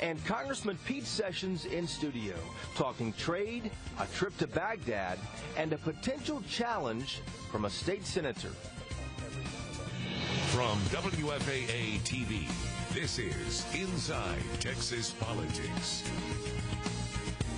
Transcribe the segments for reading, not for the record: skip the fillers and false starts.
and Congressman Sessions in studio, talking trade, a trip to Baghdad, and a potential challenge from a state senator. From WFAA TV, this is Inside Texas Politics.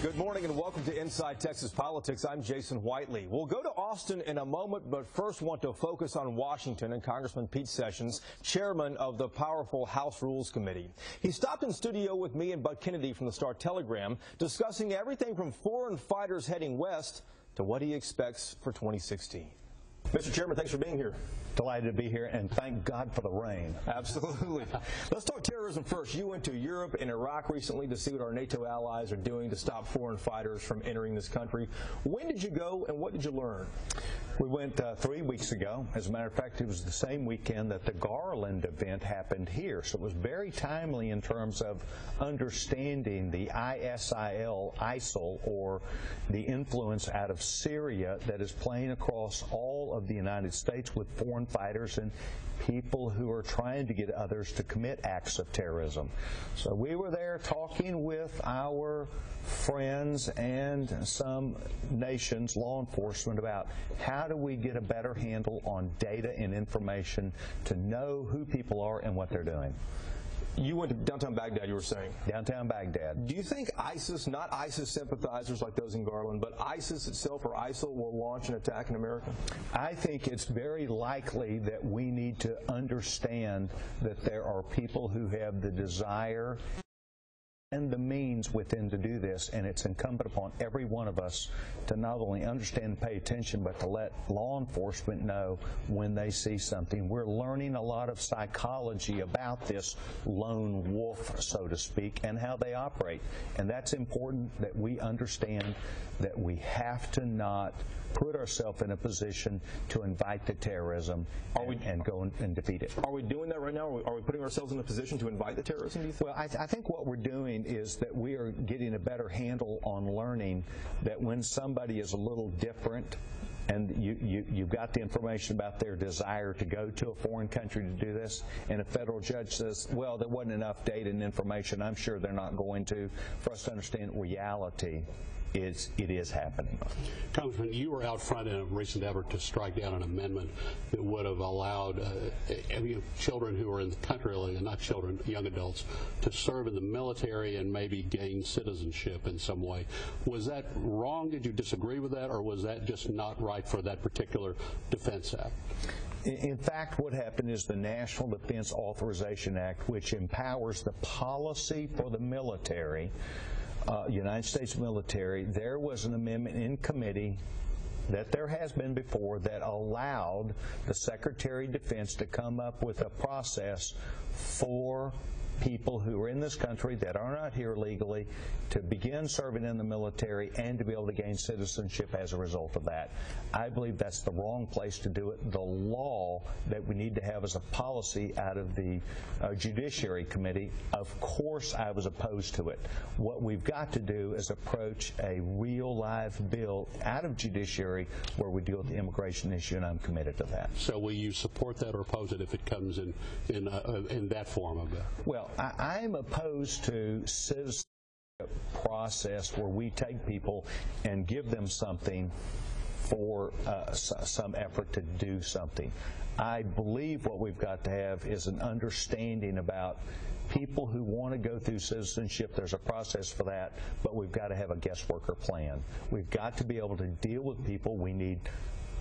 Good morning and welcome to Inside Texas Politics. I'm Jason Whiteley. We'll go to Austin in a moment, but first want to focus on Washington and Congressman Sessions, chairman of the powerful House Rules Committee. He stopped in studio with me and Bud Kennedy from the Star-Telegram, discussing everything from foreign fighters heading west to what he expects for 2016. Mr. Chairman, thanks for being here. Delighted to be here, and thank God for the rain. Absolutely. Let's talk terrorism first. You went to Europe and Iraq recently to see what our NATO allies are doing to stop foreign fighters from entering this country. When did you go, and what did you learn? We went 3 weeks ago. As a matter of fact, it was the same weekend that the Garland event happened here, so it was very timely in terms of understanding the ISIL, or the influence out of Syria that is playing across all of the United States with foreign fighters and people who are trying to get others to commit acts of terrorism. So we were there talking with our friends and some nations' law enforcement about how do we get a better handle on data and information to know who people are and what they're doing. You went to downtown Baghdad, you were saying. Downtown Baghdad. Do you think ISIS, not ISIS sympathizers like those in Garland, but ISIS itself or ISIL will launch an attack in America? I think it's very likely that we need to understand that there are people who have the desire and the means within to do this, and it's incumbent upon every one of us to not only understand and pay attention, but to let law enforcement know when they see something. We're learning a lot of psychology about this lone wolf, so to speak, and how they operate. And that's important that we understand that we have to not put ourselves in a position to invite the terrorism and go and defeat it. Are we doing that right now? Are we putting ourselves in a position to invite the terrorism, do you think? Well, I think what we're doing is that we are getting a better handle on learning that when somebody is a little different and you've got the information about their desire to go to a foreign country to do this, and a federal judge says, well, there wasn't enough data and information, I'm sure they're not going to, for us to understand reality. It is happening. Congressman, you were out front in a recent effort to strike down an amendment that would have allowed children who are in the country, and not children, young adults, to serve in the military and maybe gain citizenship in some way. Was that wrong? Did you disagree with that, or was that just not right for that particular Defense Act? In fact, what happened is the National Defense Authorization Act, which empowers the policy for the military, United States military, there was an amendment in committee that there has been before that allowed the Secretary of Defense to come up with a process for people who are in this country that are not here legally to begin serving in the military and to be able to gain citizenship as a result of that. I believe that's the wrong place to do it. The law that we need to have as a policy out of the Judiciary Committee, of course I was opposed to it. What we've got to do is approach a real live bill out of Judiciary where we deal with the immigration issue, and I'm committed to that. So will you support that or oppose it if it comes in that form of it? Well, I'm opposed to citizenship process where we take people and give them something for some effort to do something. I believe what we've got to have is an understanding about people who want to go through citizenship. There's a process for that, but we've got to have a guest worker plan. We've got to be able to deal with people. We need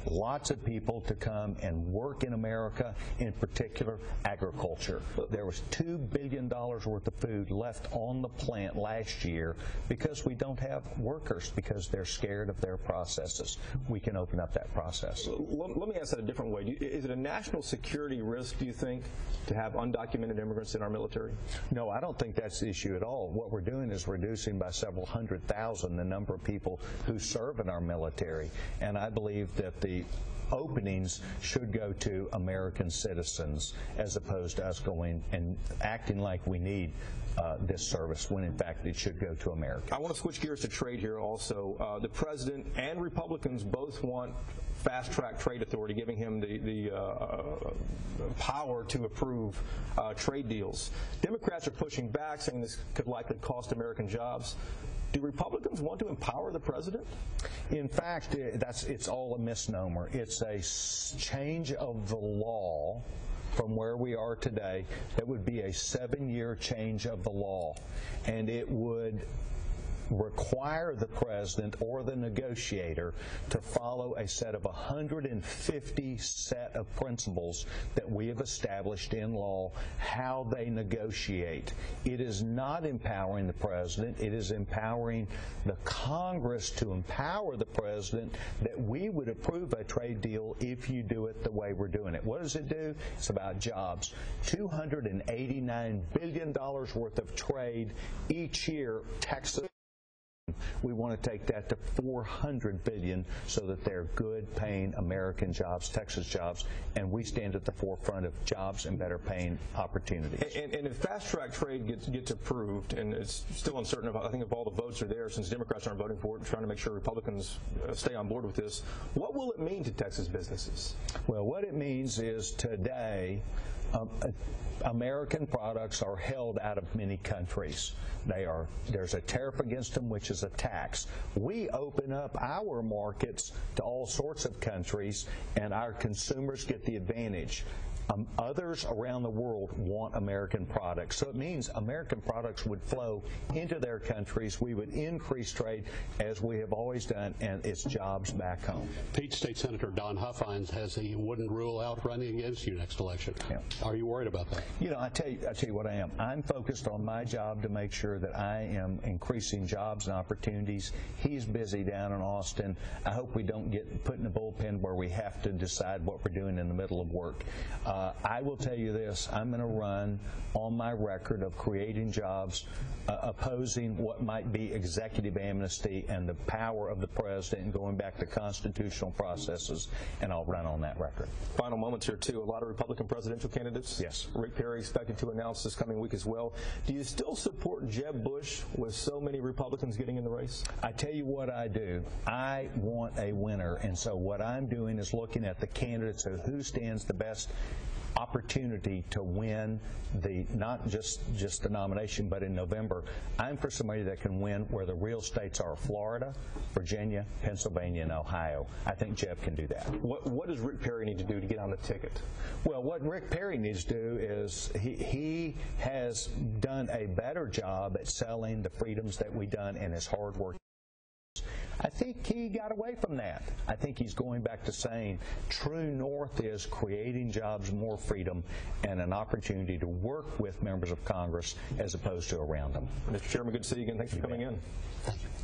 lots of people to come and work in America, in particular agriculture. There was $2 billion worth of food left on the plant last year because we don't have workers, because they're scared of their processes. We can open up that process. Let me ask that a different way. Is it a national security risk, do you think, to have undocumented immigrants in our military? No, I don't think that's the issue at all. What we're doing is reducing by several 100,000 the number of people who serve in our military. And I believe that the openings should go to American citizens as opposed to us going and acting like we need this service when in fact it should go to America. I want to switch gears to trade here also. The president and Republicans both want fast-track trade authority, giving him the power to approve trade deals. Democrats are pushing back, saying this could likely cost American jobs. Do Republicans want to empower the president? In fact, it's all a misnomer. It's a change of the law from where we are today. That would be a 7-year change of the law, and it would require the president or the negotiator to follow a set of 150 set of principles that we have established in law, how they negotiate. It is not empowering the president. It is empowering the Congress to empower the president that we would approve a trade deal if you do it the way we're doing it. What does it do? It's about jobs. $289 billion worth of trade each year. Texas, we want to take that to $400 billion so that they're good-paying American jobs, Texas jobs, and we stand at the forefront of jobs and better-paying opportunities. And if fast-track trade gets approved, and it's still uncertain, I think if all the votes are there, since Democrats aren't voting for it, trying to make sure Republicans stay on board with this, what will it mean to Texas businesses? Well, what it means is today, American products are held out of many countries. There's a tariff against them, which is a tax. We open up our markets to all sorts of countries, and our consumers get the advantage. Others around the world want American products. So it means American products would flow into their countries. We would increase trade as we have always done, and it's jobs back home. Pete, State Senator Don Huffines he wouldn't rule out running against you next election. Yeah. Are you worried about that? You know, I tell you what I am. I'm focused on my job to make sure that I am increasing jobs and opportunities. He's busy down in Austin. I hope we don't get put in a bullpen where we have to decide what we're doing in the middle of work. I will tell you this, I'm going to run on my record of creating jobs, opposing what might be executive amnesty and the power of the president and going back to constitutional processes, and I'll run on that record. Final moments here, too. A lot of Republican presidential candidates. Yes. Rick Perry expected to announce this coming week as well. Do you still support Jeb Bush with so many Republicans getting in the race? I tell you what I do. I want a winner, and so what I'm doing is looking at the candidates of who stands the best opportunity to win not just the nomination, but in November. I'm for somebody that can win where the real states are Florida, Virginia, Pennsylvania, and Ohio. I think Jeb can do that. What does Rick Perry need to do to get on the ticket? Well, what Rick Perry needs to do is he has done a better job at selling the freedoms that we've done in his hard work. I think he got away from that. I think he's going back to saying true north is creating jobs, more freedom, and an opportunity to work with members of Congress as opposed to around them. Mr. Chairman, good to see you again. Thanks for coming in. Thank you.